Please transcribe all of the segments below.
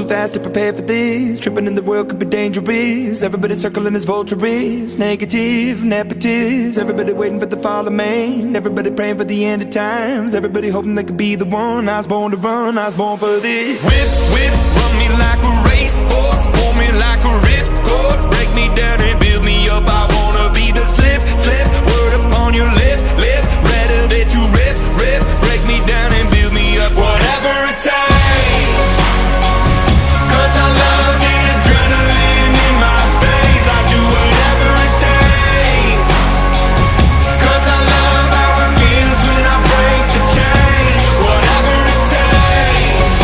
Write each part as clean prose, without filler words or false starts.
fast to prepare for this. Tripping in the world could be dangerous. Everybody circling as vultures. Negative, nepotist. Everybody waiting for the fall of man. Everybody praying for the end of times. Everybody hoping they could be the one. I was born to run, I was born for this. Whip, whip, run me like a racehorse. Pull me like a ripcord. Break me down and build me up. I wanna be the slip, slip. Word upon your lip, lip. Rather that you rip, rip. Break me down and build me up. Whatever it takes. 'Cause I love the adrenaline in my veins. I do whatever it takes. 'Cause I love how it feels when I break the chains. Whatever it takes.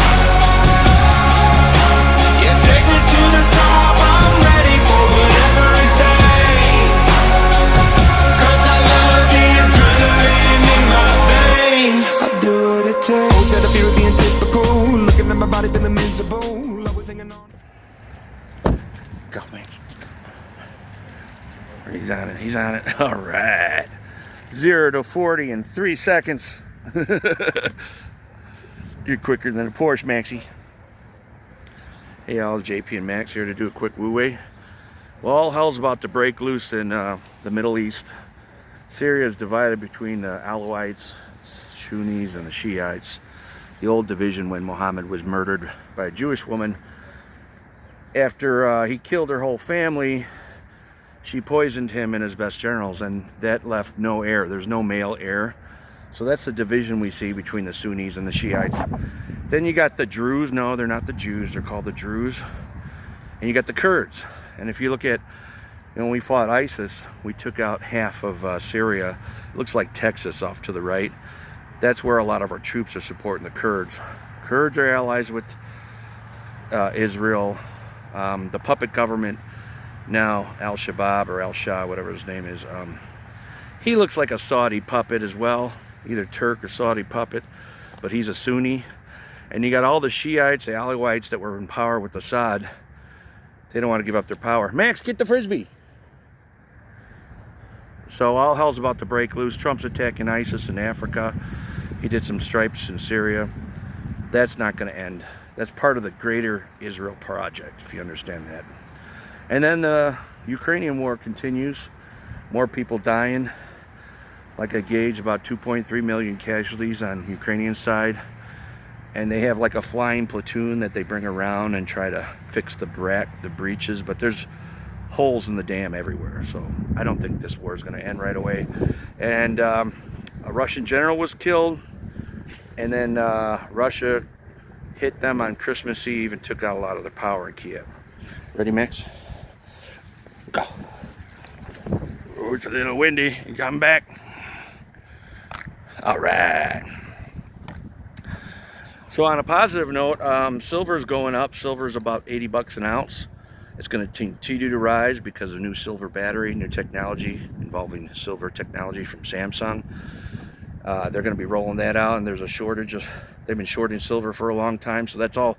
Yeah, take me to the top. I'm ready for whatever it takes. 'Cause I love the adrenaline in my veins. I do what it takes. Always had a fear of being typical. Looking at my body feeling miserable. Always hanging on. Go, man. He's on it. He's on it. All right. 0 to 40 in 3 seconds. You're quicker than a Porsche, Maxie. Hey, all, JP and Max here to do a quick woo-way. Well, all hell's about to break loose in the Middle East. Syria is divided between the Alawites, Sunnis, and the Shiites. The old division when Muhammad was murdered by a Jewish woman. After he killed her whole family, she poisoned him and his best generals, and that left no heir. There's no male heir. So that's the division we see between the Sunnis and the Shiites. Then you got the Druze. No, they're not the Jews. They're called the Druze. And you got the Kurds. And if you look at, when we fought ISIS, we took out half of Syria. It looks like Texas off to the right. That's where a lot of our troops are supporting the Kurds. Kurds are allies with Israel. The puppet government now, Al-Shabaab or Al-Shah, whatever his name is, he looks like a Saudi puppet as well, either Turk or Saudi puppet, but he's a Sunni. And you got all the Shiites, the Alawites that were in power with Assad. They don't want to give up their power. Max, get the Frisbee! So all hell's about to break loose. Trump's attacking ISIS in Africa. He did some stripes in Syria. That's not going to end. That's part of the greater Israel project, if you understand that. And then the Ukrainian war continues. More people dying. Like I gauge, about 2.3 million casualties on Ukrainian side. And they have like a flying platoon that they bring around and try to fix the breaches. But there's holes in the dam everywhere. So I don't think this war is going to end right away. And a Russian general was killed. And then Russia hit them on Christmas Eve and took out a lot of their power in Kiev. Ready, Max? Go. Oh, it's a little windy. You coming back? All right. So on a positive note, silver is going up. Silver is about 80 bucks an ounce. It's going to continue to rise because of new silver battery, new technology involving silver technology from Samsung. They're going to be rolling that out, and there's a shortage of, they've been shorting silver for a long time, so that's all,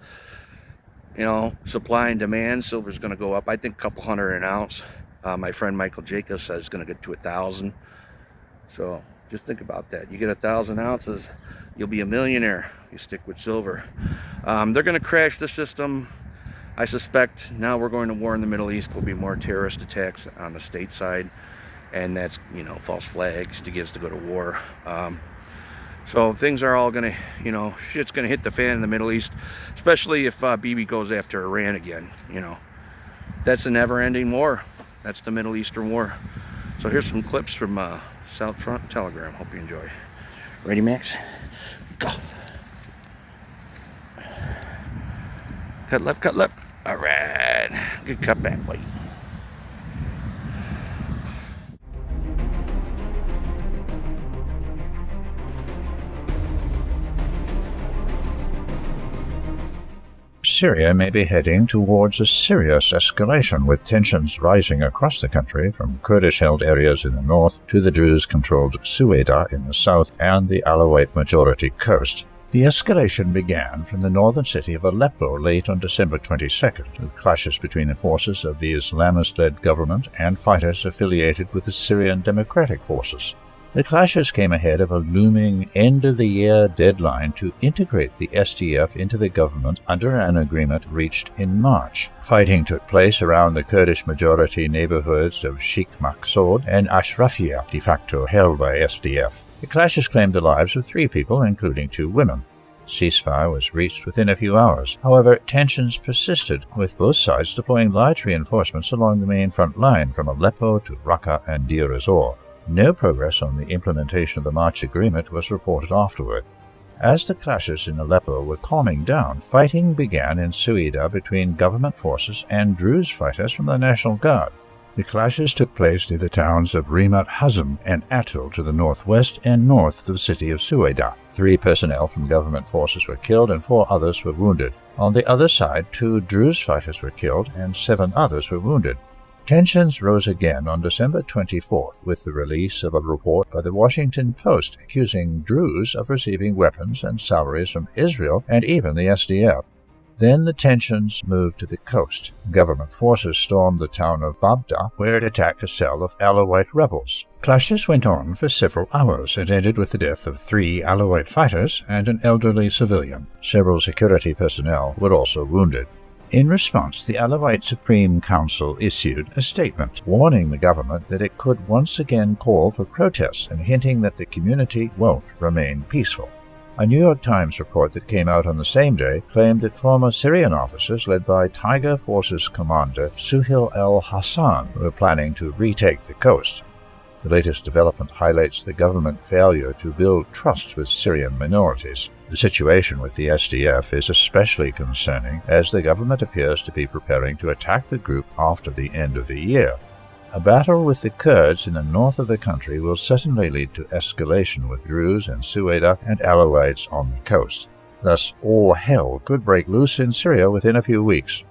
you know, supply and demand. Silver's going to go up, I think, a couple hundred an ounce. My friend Michael Jacobs says it's going to get to 1,000. So just think about that. You get 1,000 ounces, you'll be a millionaire. You stick with silver. They're going to crash the system. I suspect now we're going to war in the Middle East. There'll be more terrorist attacks on the state side. And that's, you know, false flags to get us to go to war. So things are all going to, you know, shit's going to hit the fan in the Middle East, especially if Bibi goes after Iran again, you know. That's a never-ending war. That's the Middle Eastern war. So here's some clips from South Front Telegram. Hope you enjoy. Ready, Max? Go. Cut left, cut left. All right. Good cut back, boy. Syria may be heading towards a serious escalation, with tensions rising across the country from Kurdish-held areas in the north to the Druze-controlled Sueda in the south and the Alawite-majority coast. The escalation began from the northern city of Aleppo late on December 22nd, with clashes between the forces of the Islamist-led government and fighters affiliated with the Syrian Democratic Forces. The clashes came ahead of a looming end-of-the-year deadline to integrate the SDF into the government under an agreement reached in March. Fighting took place around the Kurdish-majority neighborhoods of Sheikh Maqsoud and Ashrafia, de facto held by SDF. The clashes claimed the lives of 3 people, including 2 women. Ceasefire was reached within a few hours. However, tensions persisted, with both sides deploying large reinforcements along the main front line from Aleppo to Raqqa and Deir ez-Zor. No progress on the implementation of the March agreement was reported afterward. As the clashes in Aleppo were calming down, fighting began in Suida between government forces and Druze fighters from the National Guard. The clashes took place near the towns of Rimat Hazm and Atul to the northwest and north of the city of Suida. 3 personnel from government forces were killed and 4 others were wounded. On the other side, 2 Druze fighters were killed and 7 others were wounded. Tensions rose again on December 24th with the release of a report by the Washington Post accusing Druze of receiving weapons and salaries from Israel and even the SDF. Then the tensions moved to the coast. Government forces stormed the town of Babda, where it attacked a cell of Alawite rebels. Clashes went on for several hours and ended with the death of 3 Alawite fighters and an elderly civilian. Several security personnel were also wounded. In response, the Alawite Supreme Council issued a statement warning the government that it could once again call for protests and hinting that the community won't remain peaceful. A New York Times report that came out on the same day claimed that former Syrian officers led by Tiger Forces commander Suhail al-Hassan were planning to retake the coast. The latest development highlights the government failure to build trust with Syrian minorities. The situation with the SDF is especially concerning as the government appears to be preparing to attack the group after the end of the year. A battle with the Kurds in the north of the country will certainly lead to escalation with Druze and Sueda and Alawites on the coast. Thus, all hell could break loose in Syria within a few weeks.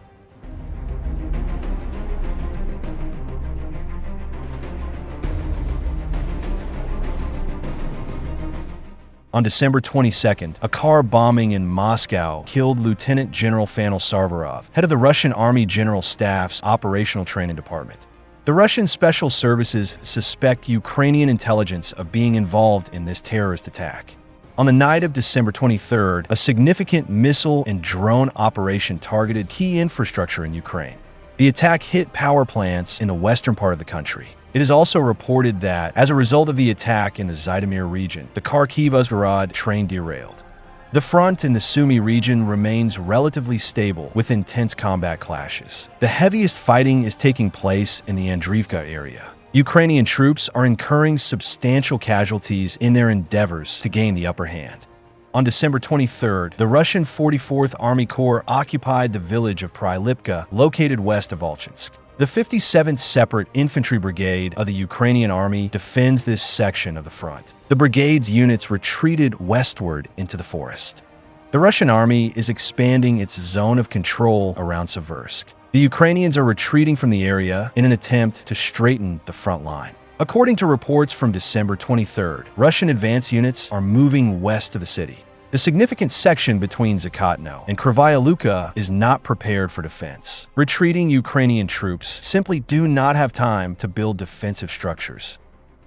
On December 22nd, a car bombing in Moscow killed Lieutenant General Fanil Sarvarov, head of the Russian Army General Staff's Operational Training Department. The Russian Special Services suspect Ukrainian intelligence of being involved in this terrorist attack. On the night of December 23rd, a significant missile and drone operation targeted key infrastructure in Ukraine. The attack hit power plants in the western part of the country. It is also reported that, as a result of the attack in the Zhytomyr region, the Kharkiv-Uzhhorod train derailed. The front in the Sumy region remains relatively stable, with intense combat clashes. The heaviest fighting is taking place in the Andriivka area. Ukrainian troops are incurring substantial casualties in their endeavors to gain the upper hand. On December 23rd, the Russian 44th Army Corps occupied the village of Prylipka, located west of Volchansk. The 57th Separate Infantry Brigade of the Ukrainian Army defends this section of the front. The brigade's units retreated westward into the forest. The Russian army is expanding its zone of control around Seversk. The Ukrainians are retreating from the area in an attempt to straighten the front line. According to reports from December 23rd, Russian advance units are moving west of the city. The significant section between Zakotno and Krivaya Luka is not prepared for defense. Retreating Ukrainian troops simply do not have time to build defensive structures.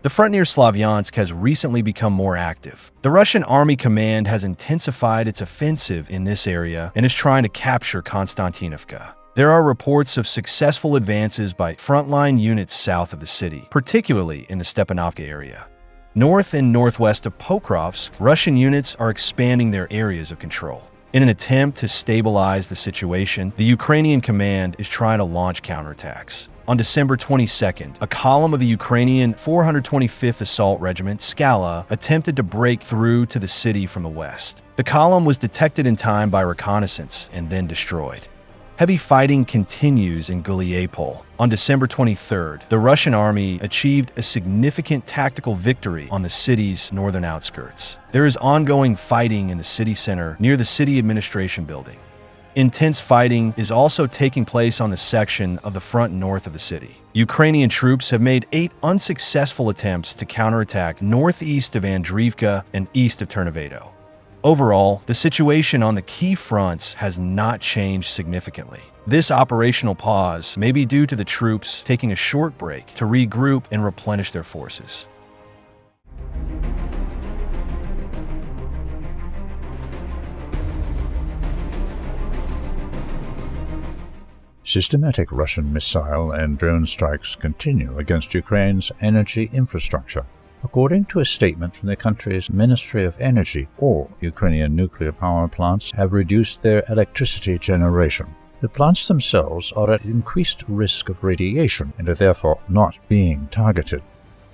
The front near Slavyansk has recently become more active. The Russian Army Command has intensified its offensive in this area and is trying to capture Konstantinovka. There are reports of successful advances by frontline units south of the city, particularly in the Stepanovka area. North and northwest of Pokrovsk, Russian units are expanding their areas of control. In an attempt to stabilize the situation, the Ukrainian command is trying to launch counterattacks. On December 22nd, a column of the Ukrainian 425th Assault Regiment, Skala, attempted to break through to the city from the west. The column was detected in time by reconnaissance and then destroyed. Heavy fighting continues in Guliapol. On December 23rd, the Russian army achieved a significant tactical victory on the city's northern outskirts. There is ongoing fighting in the city center near the city administration building. Intense fighting is also taking place on the section of the front north of the city. Ukrainian troops have made 8 unsuccessful attempts to counterattack northeast of Andriivka and east of Ternivado. Overall, the situation on the key fronts has not changed significantly. This operational pause may be due to the troops taking a short break to regroup and replenish their forces. Systematic Russian missile and drone strikes continue against Ukraine's energy infrastructure. According to a statement from the country's Ministry of Energy, all Ukrainian nuclear power plants have reduced their electricity generation. The plants themselves are at increased risk of radiation and are therefore not being targeted.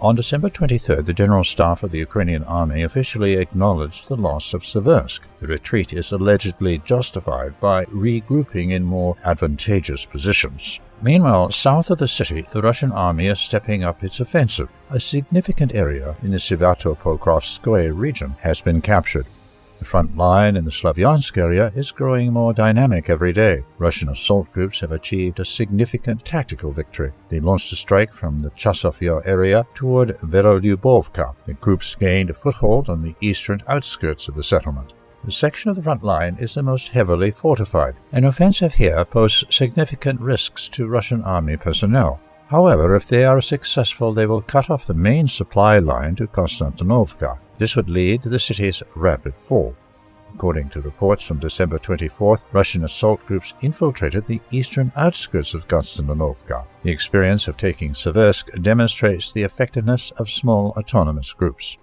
On December 23rd, the General Staff of the Ukrainian Army officially acknowledged the loss of Seversk. The retreat is allegedly justified by regrouping in more advantageous positions. Meanwhile, south of the city, the Russian army is stepping up its offensive. A significant area in the Sit.rep region has been captured. The front line in the Slavyansk area is growing more dynamic every day. Russian assault groups have achieved a significant tactical victory. They launched a strike from the Chasovyo area toward Verolyubovka. The groups gained a foothold on the eastern outskirts of the settlement. The section of the front line is the most heavily fortified. An offensive here poses significant risks to Russian army personnel. However, if they are successful, they will cut off the main supply line to Konstantinovka. This would lead to the city's rapid fall. According to reports from December 24th, Russian assault groups infiltrated the eastern outskirts of Konstantinovka. The experience of taking Seversk demonstrates the effectiveness of small autonomous groups.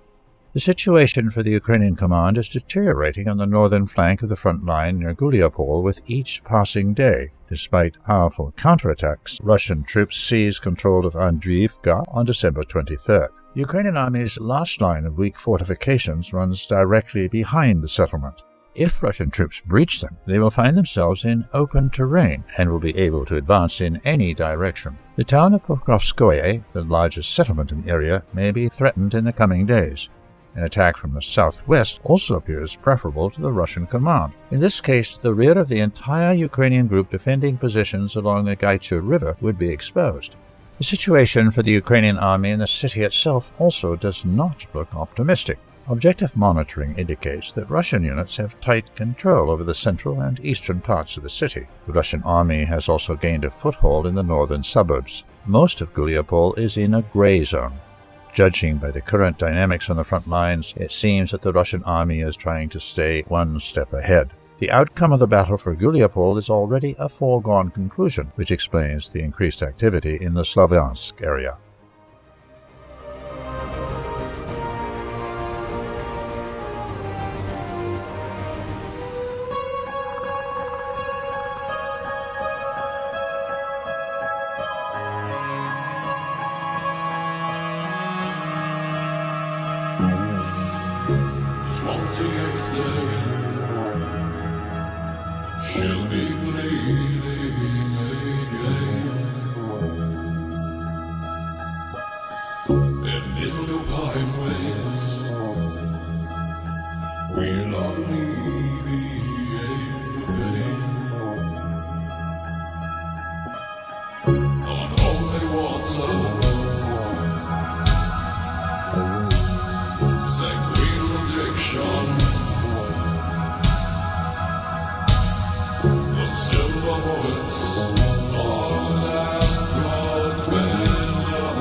The situation for the Ukrainian command is deteriorating on the northern flank of the front line near Guliapol with each passing day. Despite powerful counterattacks, Russian troops seized control of Andriivka on December 23rd. The Ukrainian army's last line of weak fortifications runs directly behind the settlement. If Russian troops breach them, they will find themselves in open terrain and will be able to advance in any direction. The town of Pokrovskoye, the largest settlement in the area, may be threatened in the coming days. An attack from the southwest also appears preferable to the Russian command. In this case, the rear of the entire Ukrainian group defending positions along the Gaichu River would be exposed. The situation for the Ukrainian army in the city itself also does not look optimistic. Objective monitoring indicates that Russian units have tight control over the central and eastern parts of the city. The Russian army has also gained a foothold in the northern suburbs. Most of Guliapol is in a gray zone. Judging by the current dynamics on the front lines, it seems that the Russian army is trying to stay one step ahead. The outcome of the battle for Guliapol is already a foregone conclusion, which explains the increased activity in the Slavyansk area. She'll be bleeding again, and in the pine ways we'll alleviate the pain. On holy water, sanguine addiction. Bullets, all last blood water.